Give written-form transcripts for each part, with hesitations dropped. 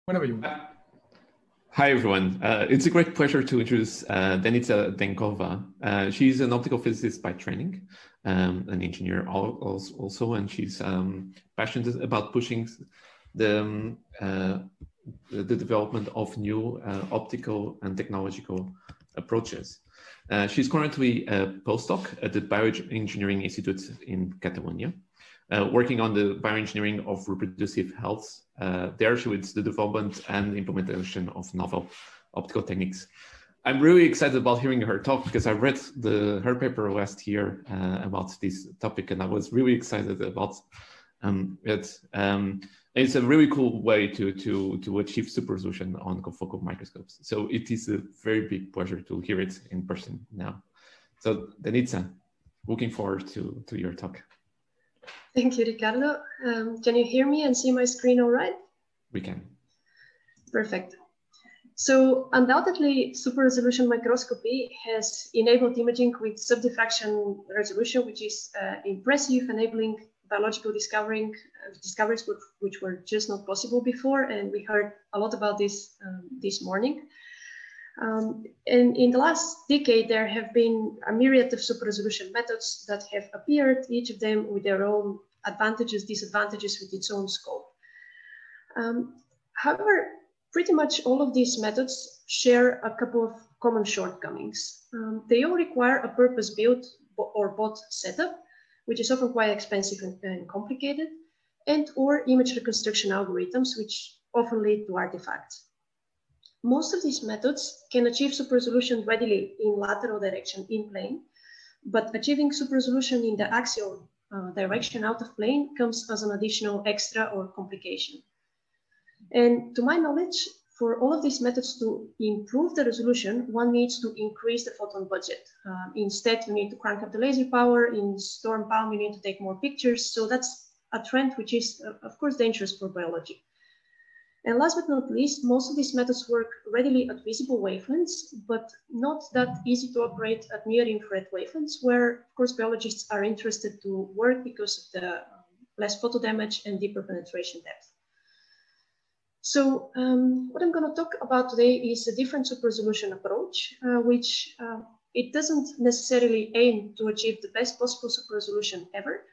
Whenever you want. Hi, everyone. It's a great pleasure to introduce Denitza Denkova. She's an optical physicist by training, an engineer also, and she's passionate about pushing the development of new optical and technological approaches. She's currently a postdoc at the Bioengineering Institute in Catalonia, working on the bioengineering of reproductive health. There she leads the development and implementation of novel optical techniques. I'm really excited about hearing her talk because I read her paper last year about this topic, and I was really excited about it. It's a really cool way to achieve super resolution on confocal microscopes. So it is a very big pleasure to hear it in person now. So Denitza, looking forward to your talk. Thank you, Ricardo. Can you hear me and see my screen all right? We can. Perfect. So undoubtedly, super resolution microscopy has enabled imaging with subdiffraction resolution, which is impressive, enabling biological discoveries which were just not possible before. And we heard a lot about this this morning. And in the last decade, there have been a myriad of super resolution methods that have appeared, each of them with their own advantages, disadvantages, with its own scope. However, pretty much all of these methods share a couple of common shortcomings. They all require a purpose-built or bought setup, which is often quite expensive and complicated, and or image reconstruction algorithms, which often lead to artifacts. Most of these methods can achieve super resolution readily in lateral direction in plane, but achieving super resolution in the axial direction out of plane comes as an additional extra or complication. And to my knowledge, for all of these methods to improve the resolution, one needs to increase the photon budget. Instead, you need to crank up the laser power. In storm palm, you need to take more pictures. So that's a trend which is, of course, dangerous for biology. And last but not least, most of these methods work readily at visible wavelengths, but not that easy to operate at near-infrared wavelengths, where, of course, biologists are interested to work because of the less photo damage and deeper penetration depth. So what I'm going to talk about today is a different super resolution approach, which it doesn't necessarily aim to achieve the best possible super resolution ever,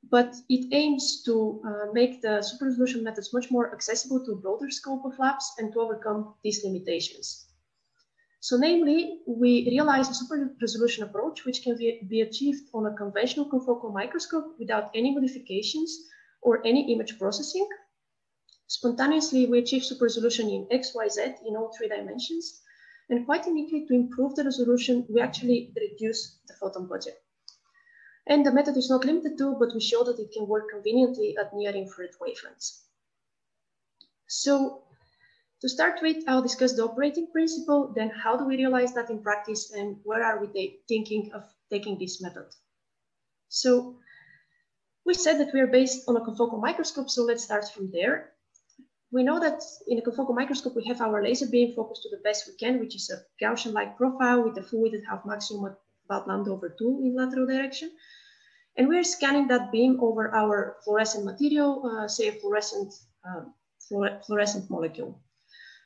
but it aims to make the super resolution methods much more accessible to a broader scope of labs and to overcome these limitations. So namely, we realize a super resolution approach which can be achieved on a conventional confocal microscope without any modifications or any image processing. Spontaneously, we achieve super resolution in X, Y, Z in all 3 dimensions. And quite uniquely, to improve the resolution, we actually reduce the photon budget. And the method is not limited to, but we show that it can work conveniently at near-infrared wavelengths. So to start with, I'll discuss the operating principle, then how do we realize that in practice, and where are we thinking of taking this method? So we said that we are based on a confocal microscope, so let's start from there. We know that in a confocal microscope, we have our laser beam focused to the best we can, which is a Gaussian-like profile with a full width at half maximum at about λ/2 in lateral direction. And we're scanning that beam over our fluorescent material, say a fluorescent molecule.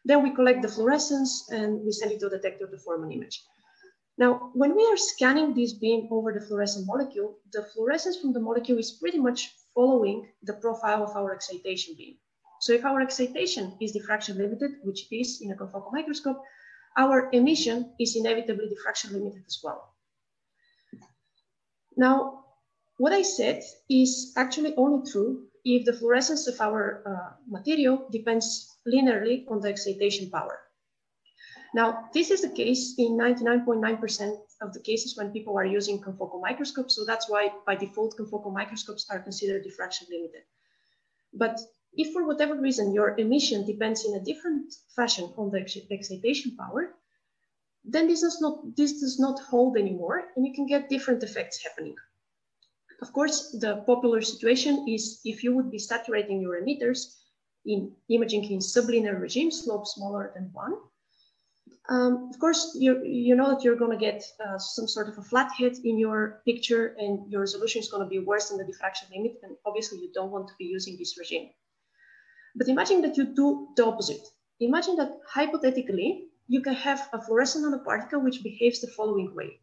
Then we collect the fluorescence and we send it to a detector to form an image. Now, when we are scanning this beam over the fluorescent molecule, the fluorescence from the molecule is pretty much following the profile of our excitation beam. So if our excitation is diffraction limited, which it is in a confocal microscope, our emission is inevitably diffraction limited as well. Now, what I said is actually only true if the fluorescence of our material depends linearly on the excitation power. Now, this is the case in 99.9% of the cases when people are using confocal microscopes. So that's why by default, confocal microscopes are considered diffraction limited. But if for whatever reason your emission depends in a different fashion on the excitation power, then this does not hold anymore, and you can get different effects happening. Of course, the popular situation is if you would be saturating your emitters in imaging in sublinear regime, slope smaller than 1. Of course, you know that you're going to get some sort of a flat head in your picture, and your resolution is going to be worse than the diffraction limit, and obviously you don't want to be using this regime. But imagine that you do the opposite. Imagine that hypothetically, you can have a fluorescent nanoparticle which behaves the following way.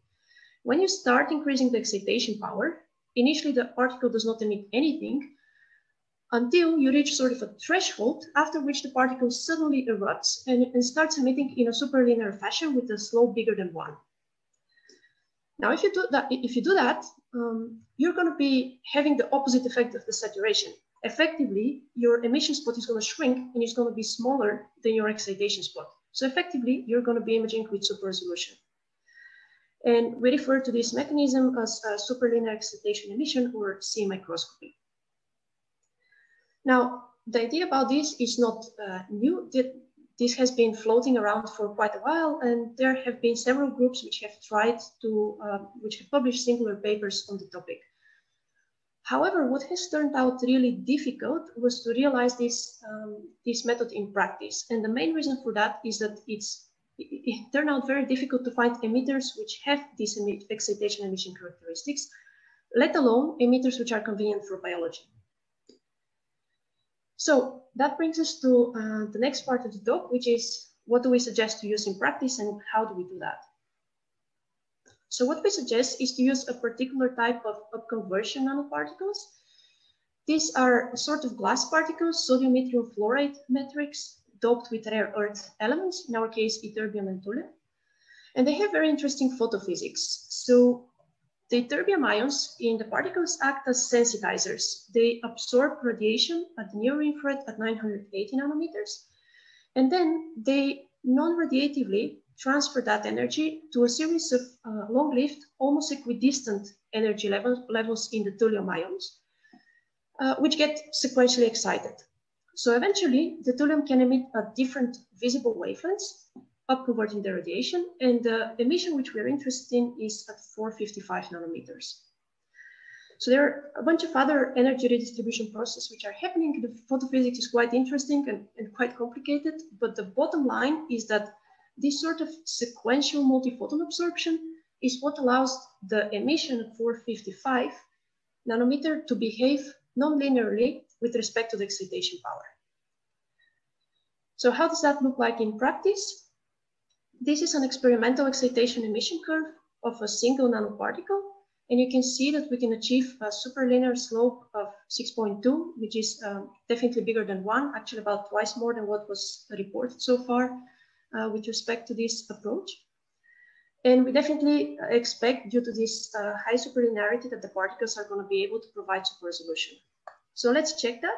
When you start increasing the excitation power, initially the particle does not emit anything until you reach sort of a threshold, after which the particle suddenly erupts and starts emitting in a superlinear fashion with a slope bigger than 1. Now, if you do that, you're going to be having the opposite effect of the saturation. Effectively, your emission spot is going to shrink and it's going to be smaller than your excitation spot. So effectively, you're going to be imaging with super resolution. And we refer to this mechanism as superlinear excitation emission, or C microscopy. Now, the idea about this is not new. This has been floating around for quite a while, and there have been several groups which have tried to, which have published similar papers on the topic. However, what has turned out really difficult was to realize this method in practice. And the main reason for that is that it turned out very difficult to find emitters which have these excitation emission characteristics, let alone emitters which are convenient for biology. So that brings us to the next part of the talk, which is what do we suggest to use in practice and how do we do that? So what we suggest is to use a particular type of upconversion nanoparticles. These are a sort of glass particles, sodium yttrium fluoride matrix, doped with rare earth elements, in our case, ytterbium and thulium. And they have very interesting photophysics. So the ytterbium ions in the particles act as sensitizers. They absorb radiation at the near-infrared at 980 nanometers. And then they non-radiatively transfer that energy to a series of long-lived, almost equidistant energy levels in the thulium ions, which get sequentially excited. So eventually, the thulium can emit at different visible wavelengths, upconverting the radiation, and the emission which we're interested in is at 455 nanometers. So there are a bunch of other energy redistribution processes which are happening. The photophysics is quite interesting and quite complicated, but the bottom line is that this sort of sequential multi-photon absorption is what allows the emission at 455 nanometer to behave non-linearly with respect to the excitation power. So how does that look like in practice? This is an experimental excitation emission curve of a single nanoparticle. And you can see that we can achieve a superlinear slope of 6.2, which is definitely bigger than 1, actually about twice more than what was reported so far with respect to this approach. And we definitely expect, due to this high superlinearity, that the particles are going to be able to provide super resolution. So let's check that.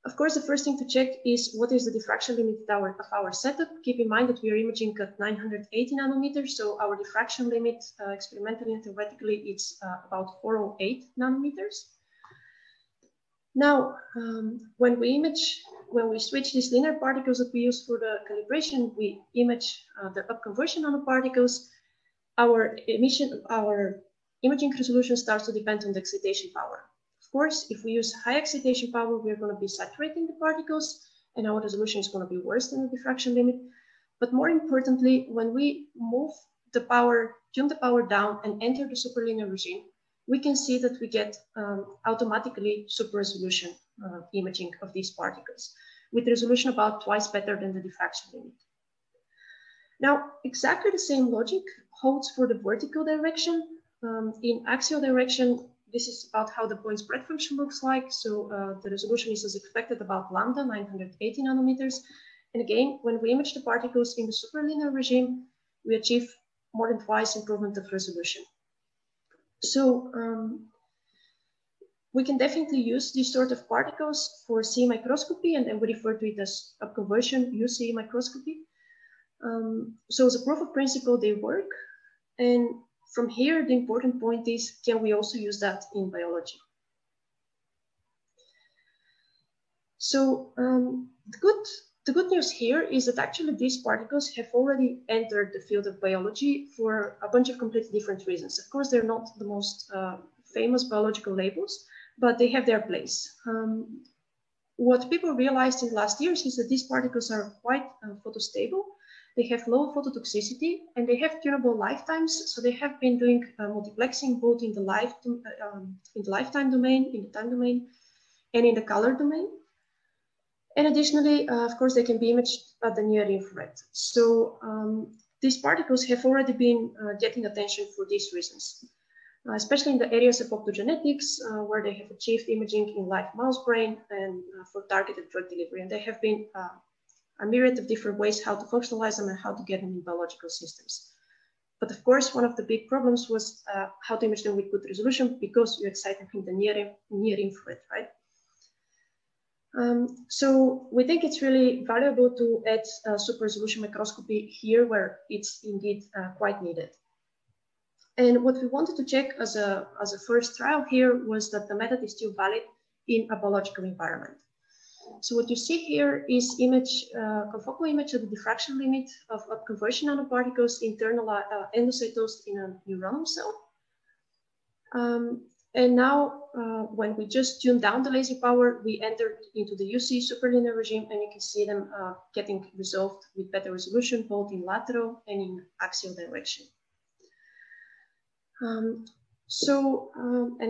Of course, the first thing to check is what is the diffraction limit of our setup. Keep in mind that we are imaging at 980 nanometers, so our diffraction limit experimentally and theoretically it's about 408 nanometers. Now, when we switch these linear particles that we use for the calibration, we image the upconversion nanoparticles. Our imaging resolution starts to depend on the excitation power. Of course, if we use high excitation power, we're going to be saturating the particles and our resolution is going to be worse than the diffraction limit. But more importantly, when we move the power, tune the power down and enter the superlinear regime, we can see that we get automatically super resolution imaging of these particles with resolution about twice better than the diffraction limit. Now, exactly the same logic holds for the vertical direction. In axial direction, this is about how the point spread function looks like. So the resolution is as expected about lambda, 980 nanometers. And again, when we image the particles in the superlinear regime, we achieve more than twice improvement of resolution. So we can definitely use these sort of particles for C microscopy, and then we refer to it as upconversion UC microscopy. So as a proof of principle, they work. And from here, the important point is, can we also use that in biology? So the good news here is that actually these particles have already entered the field of biology for a bunch of completely different reasons. Of course, they're not the most famous biological labels, but they have their place. What people realized in the last years is that these particles are quite photostable. They have low phototoxicity and they have tunable lifetimes. So they have been doing multiplexing both in the lifetime domain, in the time domain, and in the color domain. And additionally, of course, they can be imaged at the near infrared. So these particles have already been getting attention for these reasons, especially in the areas of optogenetics, where they have achieved imaging in live mouse brain and for targeted drug delivery. And there have been a myriad of different ways how to functionalize them and how to get them in biological systems. But of course, one of the big problems was how to image them with good resolution, because you excite them in the near infrared, right? So we think it's really valuable to add super resolution microscopy here where it's indeed quite needed. And what we wanted to check as a first trial here was that the method is still valid in a biological environment. So what you see here is confocal image at the diffraction limit of upconversion nanoparticles endocytosed in a neuronal cell. And now, when we just tune down the laser power, we entered into the UC superlinear regime, and you can see them getting resolved with better resolution, both in lateral and in axial direction. And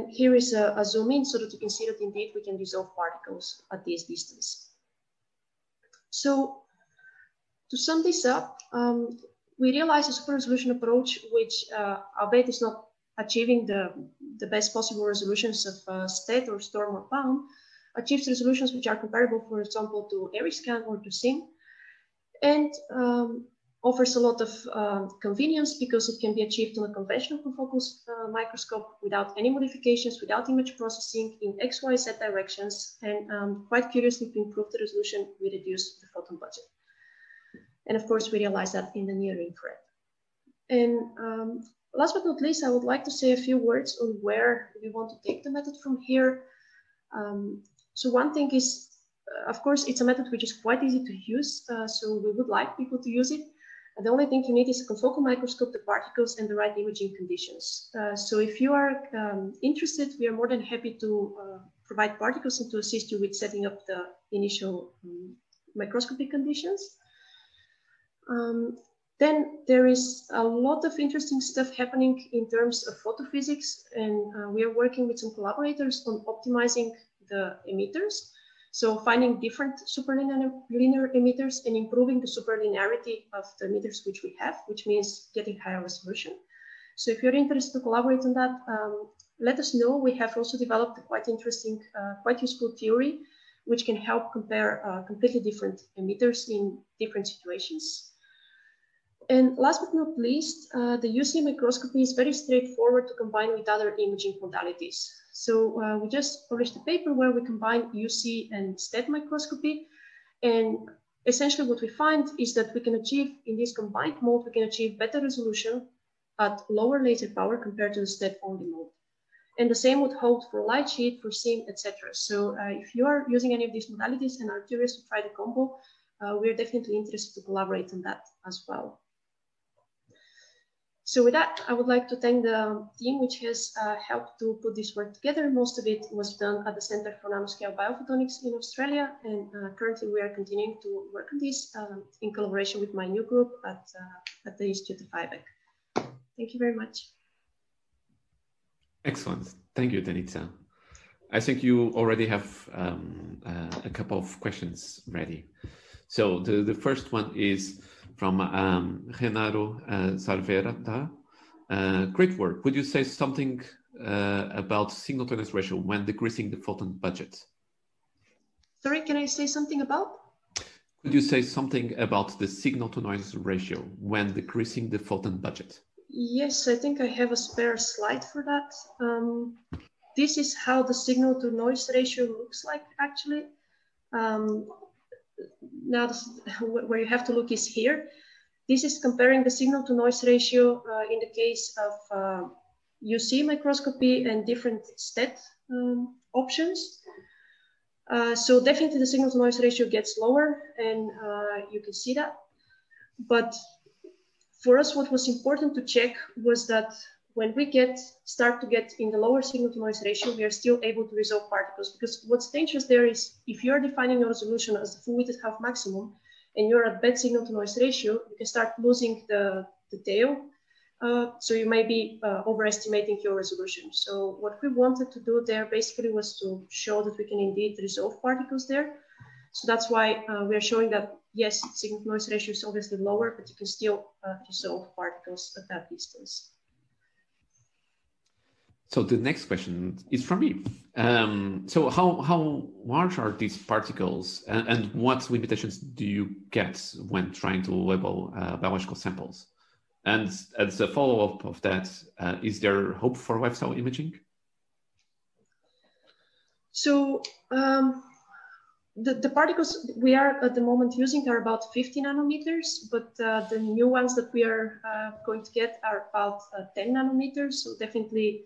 here is a zoom in so that you can see that indeed we can resolve particles at this distance. So to sum this up, we realized a super resolution approach, which albeit is not achieving the best possible resolutions of STED or Storm or Palm, achieves resolutions which are comparable, for example, to Eriscan or to SIM, and offers a lot of convenience because it can be achieved on a conventional confocal microscope without any modifications, without image processing in X, Y, Z directions, and quite curiously, to improve the resolution, we reduce the photon budget. And of course, we realize that in the near infrared. And last but not least, I would like to say a few words on where we want to take the method from here. So one thing is, of course, it's a method which is quite easy to use, so we would like people to use it. And the only thing you need is a confocal microscope, the particles, and the right imaging conditions. So if you are interested, we are more than happy to provide particles and to assist you with setting up the initial microscopy conditions. Then there is a lot of interesting stuff happening in terms of photophysics, and we are working with some collaborators on optimizing the emitters. So finding different superlinear emitters and improving the superlinearity of the emitters which we have, which means getting higher resolution. So if you're interested to collaborate on that, let us know. We have also developed a quite interesting, quite useful theory, which can help compare completely different emitters in different situations. And last but not least, the UC microscopy is very straightforward to combine with other imaging modalities. So we just published a paper where we combine UC and STED microscopy. And essentially what we find is that we can achieve, in this combined mode, we can achieve better resolution at lower laser power compared to the STED only mode. And the same would hold for light sheet, for SIM, etc. So if you are using any of these modalities and are curious to try the combo, we're definitely interested to collaborate on that as well. So with that, I would like to thank the team which has helped to put this work together. Most of it was done at the Center for Nanoscale Biophotonics in Australia. And currently we are continuing to work on this in collaboration with my new group at the Institute of IBEC. Thank you very much. Excellent. Thank you, Denitza. I think you already have a couple of questions ready. So the first one is from Genaro Salverda. Great work. Would you say something about signal to noise ratio when decreasing the photon budget? Sorry, can I say something about? Could you say something about the signal to noise ratio when decreasing the photon budget? Yes, I think I have a spare slide for that. This is how the signal to noise ratio looks like, actually. Now, where you have to look is here. This is comparing the signal to noise ratio in the case of UC microscopy and different STED options. So definitely the signal to noise ratio gets lower, and you can see that. But for us, what was important to check was that when we start to get in the lower signal to noise ratio, we are still able to resolve particles, because what's dangerous there is if you're defining your resolution as the full-width half maximum and you're at bad signal to noise ratio, you can start losing the tail. So you may be overestimating your resolution. So what we wanted to do there basically was to show that we can indeed resolve particles there. So that's why we are showing that, yes, signal to noise ratio is obviously lower, but you can still dissolve particles at that distance. So the next question is from me. So how large are these particles, and what limitations do you get when trying to label biological samples? And as a follow-up of that, is there hope for lifestyle imaging? So the particles we are at the moment using are about 50 nanometers, but the new ones that we are going to get are about 10 nanometers. So definitely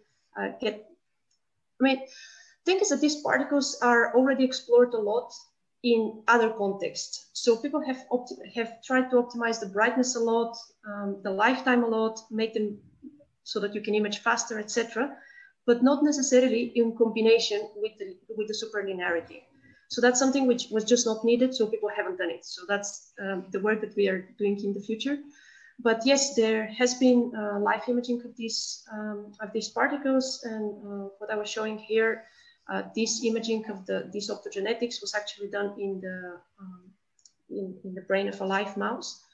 thing is that these particles are already explored a lot in other contexts. So people have tried to optimize the brightness a lot, the lifetime a lot, make them so that you can image faster, etc., but not necessarily in combination with the superlinearity. So that's something which was just not needed, so people haven't done it. So that's the work that we are doing in the future. But yes, there has been live imaging of these particles, and what I was showing here, this imaging of these optogenetics was actually done in the brain of a live mouse.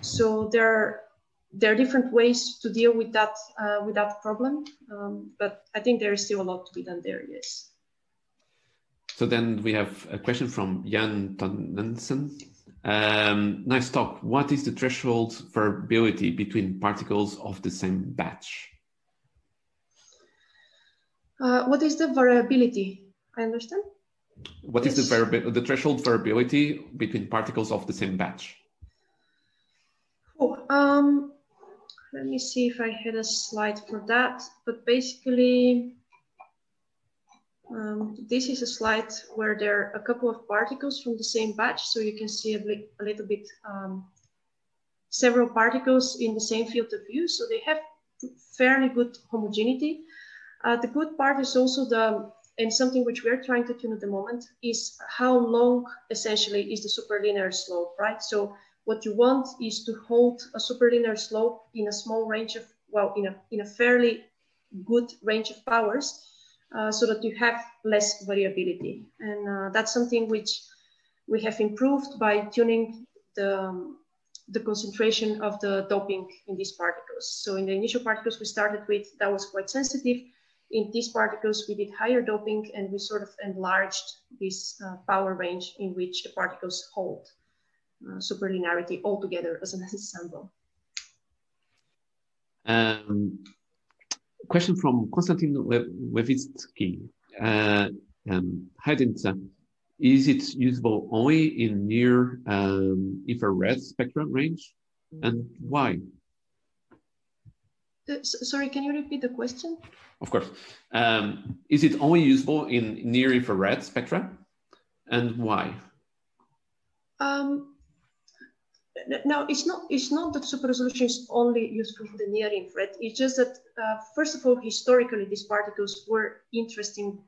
So there are different ways to deal with that problem, but I think there is still a lot to be done there. Yes. So then we have a question from Jan Tonnensen. Nice talk. What is the threshold variability between particles of the same batch? What is the variability? I understand. What is the threshold variability between particles of the same batch? Oh, let me see if I had a slide for that. But basically, this is a slide where there are a couple of particles from the same batch. So you can see a little bit, several particles in the same field of view. So they have fairly good homogeneity. The good part is also and something which we're trying to tune at the moment is how long essentially is the superlinear slope, right? So what you want is to hold a superlinear slope in a small range of, well, in a fairly good range of powers, so that you have less variability. And that's something which we have improved by tuning the concentration of the doping in these particles. So in the initial particles we started with, that was quite sensitive. In these particles, we did higher doping, and we sort of enlarged this power range in which the particles hold superlinearity altogether as an ensemble. Question from Konstantin Levitsky. Hi, Denitza. Is it usable only in near infrared spectrum range, and why? Sorry, can you repeat the question? Of course. Is it only usable in near infrared spectra, and why? No, it's not that super resolution is only useful for the near infrared. It's just that first of all, historically, these particles were interesting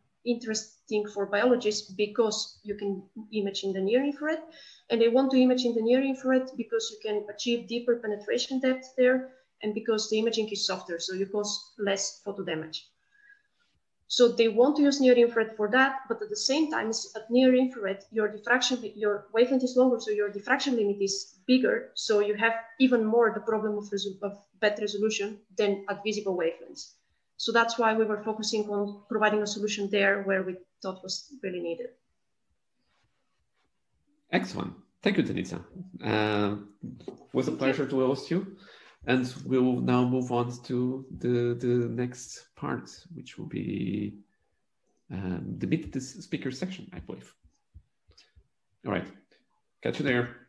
for biologists because you can image in the near infrared, and they want to image in the near infrared because you can achieve deeper penetration depth there, and because the imaging is softer, so you cause less photo damage. So they want to use near infrared for that, but at the same time, at near infrared, your wavelength is longer, so your diffraction limit is bigger, so you have even more the problem of bad resolution than at visible wavelengths. So that's why we were focusing on providing a solution there where we thought was really needed. Excellent. Thank you, Denitza. It was a pleasure to host you. And we'll now move on to the next part, which will be the Meet the Speaker section, I believe. All right, catch you there.